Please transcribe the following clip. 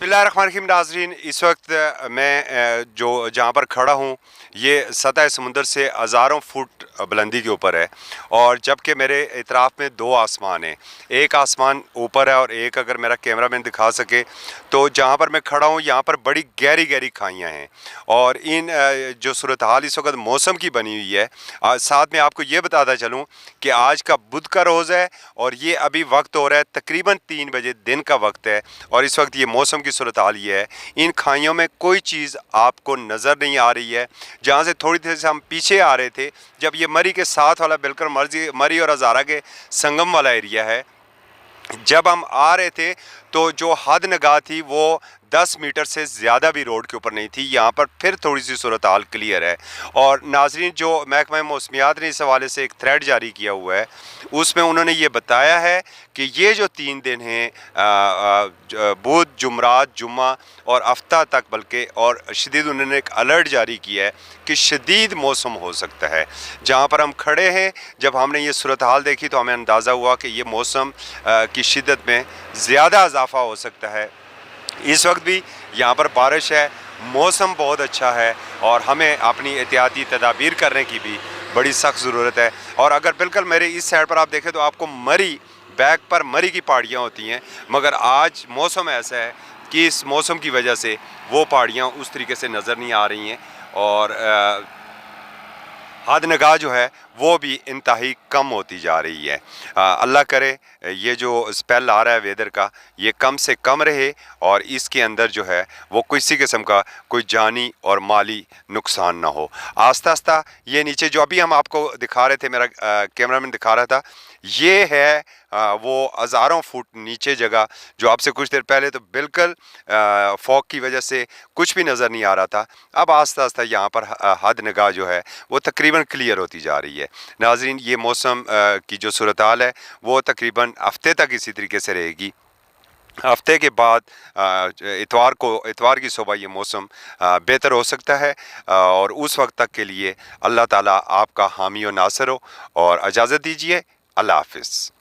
बिस्मिल्लाहिर्रहमानिर्रहीम नाज़रीन, इस वक्त मैं जहाँ पर खड़ा हूँ ये सतह समुंदर से हज़ारों फुट बुलंदी के ऊपर है और जबकि मेरे इतराफ़ में दो आसमान हैं। एक आसमान ऊपर है और एक अगर मेरा कैमरामैन दिखा सके तो जहाँ पर मैं खड़ा हूँ यहाँ पर बड़ी गहरी गहरी खाइयाँ हैं और इन जो सूरत हाल इस वक्त मौसम की बनी हुई है। साथ में आपको ये बताता चलूँ कि आज का बुध का रोज़ है और ये अभी वक्त हो रहा है तकरीबन 3 बजे दिन का वक्त है और इस वक्त ये मौसम की सूरत हाल ये है। इन खाइयों में कोई चीज़ आपको नज़र नहीं आ रही है। जहाँ से थोड़ी देर से हम पीछे आ रहे थे, जब ये मरी के साथ वाला बिल्कुल मरी और हज़ारा के संगम वाला एरिया है, जब हम आ रहे थे तो जो हद निगाह थी वो 10 मीटर से ज़्यादा भी रोड के ऊपर नहीं थी। यहाँ पर फिर थोड़ी सी सूरत हाल क्लियर है और नाज़रीन, जो महकमा मौसमियात ने इस हवाले से एक थ्रेड जारी किया हुआ है उसमें उन्होंने ये बताया है कि ये जो 3 दिन हैं बुध, जुमरात, जुम्मा और हफ्ता तक, बल्कि और शदीद उन्होंने एक अलर्ट जारी किया है कि शदीद मौसम हो सकता है। जहाँ पर हम खड़े हैं, जब हमने ये सूरत हाल देखी तो हमें अंदाज़ा हुआ कि ये मौसम की शिद्दत में ज़्यादा इजाफा हो सकता है। इस वक्त भी यहाँ पर बारिश है, मौसम बहुत अच्छा है और हमें अपनी एहतियाती तदाबीर करने की भी बड़ी सख्त ज़रूरत है। और अगर बिल्कुल मेरे इस साइड पर आप देखें तो आपको मरी, बैक पर मरी की पहाड़ियाँ होती हैं, मगर आज मौसम ऐसा है कि इस मौसम की वजह से वो पहाड़ियाँ उस तरीके से नज़र नहीं आ रही हैं और हद निगाह जो है वो भी इंतहाई कम होती जा रही है। अल्लाह करे ये जो स्पेल आ रहा है वेदर का, ये कम से कम रहे और इसके अंदर जो है वो किसी किस्म का कोई जानी और माली नुकसान ना हो। आस्ता आस्ता ये नीचे जो अभी हम आपको दिखा रहे थे, मेरा कैमरामैन दिखा रहा था, ये है वो हज़ारों फुट नीचे जगह जो आपसे कुछ देर पहले तो बिल्कुल फॉग की वजह से कुछ भी नज़र नहीं आ रहा था। अब आस्ता आस्ता यहाँ पर हद निगाह जो है वो तकरीबन क्लियर होती जा रही है। नाज़रीन, ये मौसम की जो सूरत हाल है वो तकरीबन हफ्ते तक इसी तरीके से रहेगी। हफ्ते के बाद इतवार की सुबह ये मौसम बेहतर हो सकता है और उस वक्त तक के लिए अल्लाह ताला आपका हामी और नासिर हो। और इजाज़त दीजिए, अल्लाह हाफ़िज़।